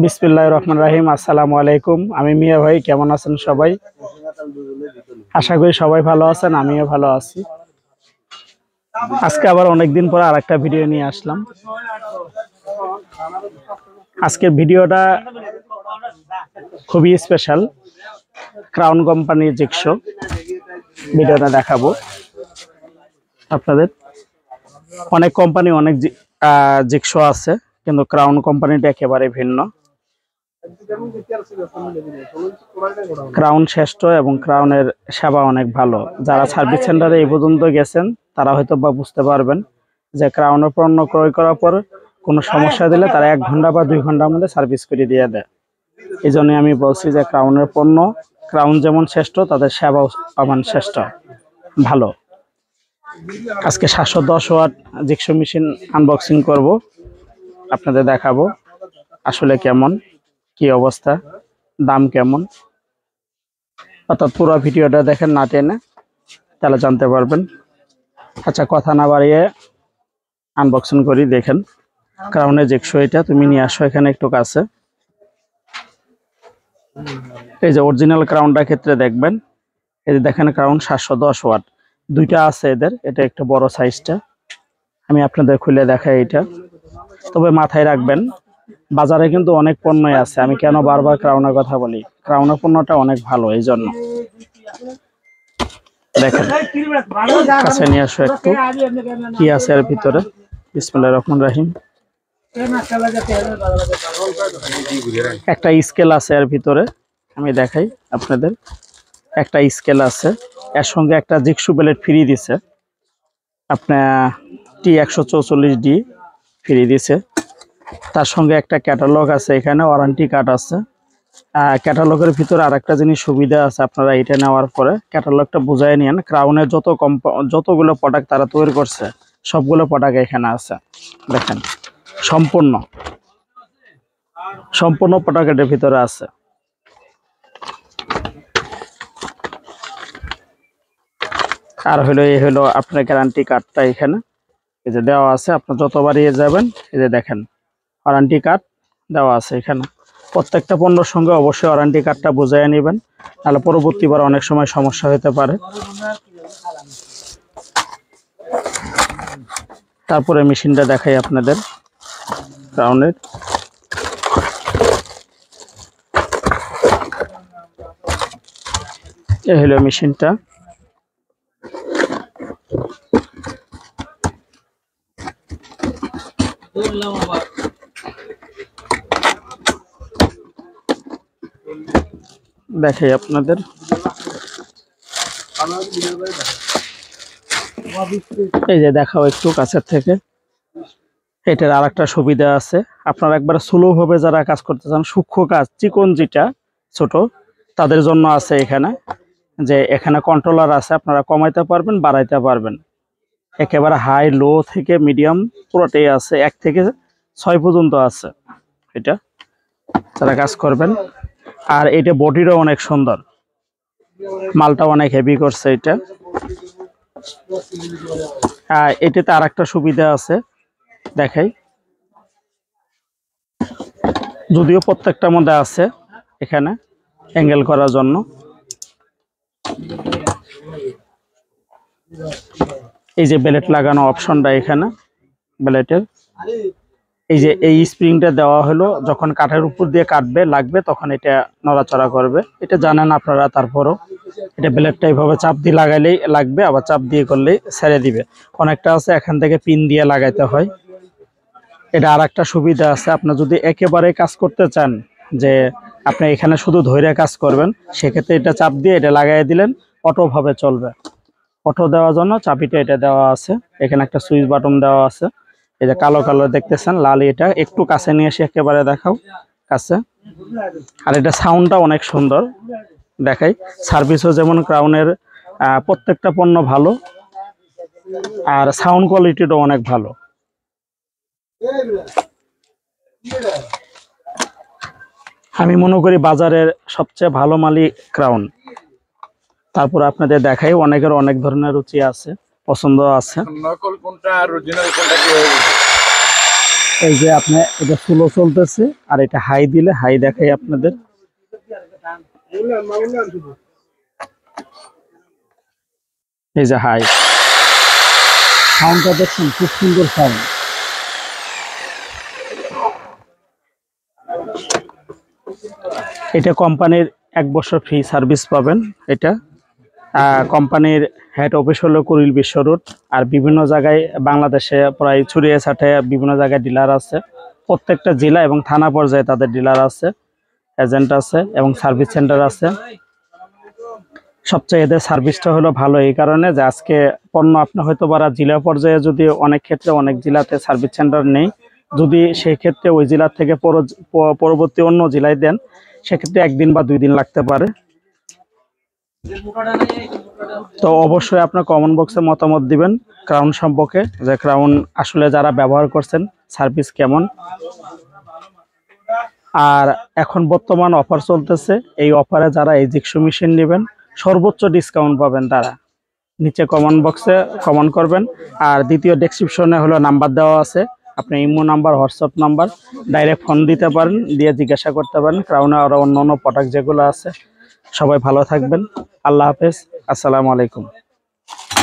বিসমিল্লাহির রহমানির রহিম। আসসালামু আলাইকুম। আমি মিয়া ভাই, কেমন আছেন সবাই? আশা করি সবাই ভালো আছেন, আমিও ভালো আছি। আজকে আবার অনেকদিন পর আরেকটা ভিডিও নিয়ে আসলাম। আজকের ভিডিওটা খুবই স্পেশাল। ক্রাউন কোম্পানির জিক্সো ভিডিওটা দেখাবো আপনাদের। অনেক কোম্পানি অনেক জিক্সো আছে, কিন্তু ক্রাউন কোম্পানিটা একেবারে ভিন্ন। ক্রাউন শ্রেষ্ঠ এবং ক্রাউনের সেবা অনেক ভালো। যারা সার্ভিস সেন্টারে এই পর্যন্ত গেছেন তারা হয়তো বা বুঝতে পারবেন যে ক্রাউনের পণ্য ক্রয় করার পর কোনো সমস্যা দিলে তারা 1 ঘন্টা বা 2 ঘন্টার মধ্যে সার্ভিস করে দিয়ে দেয়। এই জন্যই আমি বলছি যে ক্রাউনের পণ্য, ক্রাউন যেমন শ্রেষ্ঠ, তাদের সেবাও সমান শ্রেষ্ঠ, ভালো। আজকে 710 ওয়াট জিক্সো মেশিন আনবক্সিং করব, আপনাদের দেখাবো আসলে কেমন, কি অবস্থা, দাম কেমন। অর্থাৎ পুরো ভিডিওটা দেখেন, না টেনে, তাহলে জানতে পারবেন। আচ্ছা, কথা না বাড়িয়ে আনবক্সিং করি। দেখেন ক্রাউনের জিক্সো, এটা তুমি নিয়ে আসো এখানে একটু কাছে। এই যে অরিজিনাল ক্রাউনটার ক্ষেত্রে দেখবেন, এই যে দেখেন ক্রাউন 710 ওয়াট, দুইটা আছে এদের। এটা একটু বড় সাইজটা, আমি আপনাদের খুলে দেখাই এটা। তবে মাথায় রাখবেন, বাজারে কিন্তু অনেক পণ্যই আছে। আমি কেন বারবার ক্রাউনের কথা বলি, ক্রাউনের পণ্যটা অনেক ভালো, এই জন্য। দেখেন কাছে নিয়ে আসো একটু, কি আছে এর ভিতরে। বিসমিল্লাহির রহমানির রহিম। একটা স্কেল আছে এর ভিতরে, আমি দেখাই আপনাদের। একটা স্কেল আছে, এর সঙ্গে একটা জিক্সো ব্লেড ফ্রি দিছে, আপনার T144D ফ্রি দিছে। তার সঙ্গে একটা ক্যাটালগ আছে, এখানে ওয়ারেন্টি কার্ড আছে। ক্যাটালগের ভিতরে আরেকটা জিনিস সুবিধা আছে, আপনারা এটা নেওয়ার পরে ক্যাটালগটা বুঝাই নিন। ক্রাউনের যতগুলো প্রোডাক্ট তারা তৈরি করছে, সবগুলো প্রোডাক্ট এখানে আছে। দেখেন সম্পূর্ণ প্রোডাক্টের ভিতরে আছে। আর এই হলো আপনার গ্যারান্টি কার্ডটা, এখানে এই যে দেওয়া আছে। আপনার যতবার যাবেন, এই যে দেখেন ওয়ারেন্টি কার্ড দেওয়া আছে এখানে। প্রত্যেকটা পণ্যের সঙ্গে অবশ্যই ওয়ারেন্টি কার্ডটা বুঝিয়ে নেবেন, তাহলে পরবর্তীবার অনেক সময় সমস্যা হতে পারে। তারপরে মেশিনটা দেখাই আপনাদের ক্রাউনের। এই হলো মেশিনটা। দেখাই আপনাদের, এই যে দেখাও একটু কাছের থেকে। এটার আর একটা সুবিধা আছে, আপনারা একবার স্লো ভাবে যারা কাজ করতে চান, সূক্ষ্ম কাজ, চিকন যেটা ছোট, তাদের জন্য আছে এখানে। যে এখানে কন্ট্রোলার আছে, আপনারা কমাইতে পারবেন, বাড়াইতে পারবেন। একেবারে হাই, লো থেকে মিডিয়াম পুরোটাই আছে, 1 থেকে 6 পর্যন্ত আছে এটা, যারা কাজ করবেন। আর এটা বডিটাও অনেক সুন্দর, মালটা অনেক হেভি করছে এটা। এটাতে আর একটা সুবিধা আছে, দেখাই। যদিও প্রত্যেকটার মধ্যে আছে এখানে অ্যাঙ্গেল করার জন্য। এই যে বেলেট লাগানো অপশনটা এখানে, বেলেটের এই যে এই স্প্রিংটা দেওয়া হলো, যখন কাঠের উপর দিয়ে লাগবে তখন এটা নড়াচড়া করবে, এটা জানেন আপনারা। তারপরও এটা বেলেটটা এইভাবে চাপ দিয়ে লাগাইলেই লাগবে, আবার চাপ দিয়ে করলেই ছেড়ে দিবে। অনেকটা আছে এখান থেকে পিন দিয়ে লাগাইতে হয়। এটা আর একটা সুবিধা আছে, আপনি যদি একেবারে কাজ করতে চান, যে আপনি এখানে শুধু ধৈর্য কাজ করবেন, সেক্ষেত্রে এটা চাপ দিয়ে এটা লাগাই দিলেন, অটো ভাবে চলবে। অটো দেওয়ার জন্য চাবিটা এটা দেওয়া আছে, এখানে একটা সুইচ বাটন দেওয়া আছে। এই যে কালো কালো দেখতেছেন, লাল, এটা একটু কাছে নিয়ে এসে একেবারে দেখাও কাছে। আর এটা সাউন্ডটা অনেক সুন্দর, দেখাই। সার্ভিসও যেমন ক্রাউনের প্রত্যেকটা পণ্য ভালো, আর সাউন্ড কোয়ালিটিটাও অনেক ভালো। আমি মনে করি বাজারের সবচেয়ে ভালো মালই ক্রাউন। তারপর আপনাদের দেখাই, অনেকের অনেক ধরনের রুচি আছে, পছন্দ আছে। এই যে আপনি এটা স্লো চলতেছে, আর এটা হাই দিলে হাই দেখাই আপনাদের। এই যে হাই সাউন্ডটা দেখছেন, খুব সুন্দর সাউন্ড। এটা কোম্পানির 1 বছর ফ্রি সার্ভিস পাবেন। এটা কোম্পানির হেড অফিস হলো কুড়িল বিশ্ব রোড, আর বিভিন্ন জায়গায় বাংলাদেশে প্রায় ছড়িয়ে ছাটিয়ে বিভিন্ন জায়গায় ডিলার আছে। প্রত্যেকটা জেলা এবং থানা পর্যায়ে তাদের ডিলার আছে, এজেন্ট আছে এবং সার্ভিস সেন্টার আছে। সবচেয়ে এদের সার্ভিসটা হলো ভালো এই কারণে যে আজকে পণ্য আপনি হয়তো বা জেলা পর্যায়ে, যদি অনেক ক্ষেত্রে অনেক জেলাতে সার্ভিস সেন্টার নেই, যদি সেই ক্ষেত্রে ওই জেলা থেকে পরবর্তী অন্য জেলায় দেন, সেক্ষেত্রে 1 দিন বা 2 দিন লাগতে পারে। তো অবশ্যই আপনার কমেন্ট বক্সে মতামত দিবেন ক্রাউন সম্পর্কে, যে ক্রাউন আসলে যারা ব্যবহার করছেন সার্ভিস কেমন। আর এখন বর্তমান অফার চলতেছে, এই অফারে যারা এই জিক্সু মেশিন নেবেন সর্বোচ্চ ডিসকাউন্ট পাবেন। তারা নিচে কমেন্ট বক্সে কমেন্ট করবেন, আর দ্বিতীয় ডেসক্রিপশনে হলো নাম্বার দেওয়া আছে, আপনি imo number, WhatsApp number direct phone দিতে পারেন, দিয়ে জিজ্ঞাসা করতে পারেন ক্রাউনে আরো অন্য অন্য প্রোডাক্ট যেগুলো আছে। সবাই ভালো থাকবেন, আল্লাহ হাফেজ, আসসালামু আলাইকুম।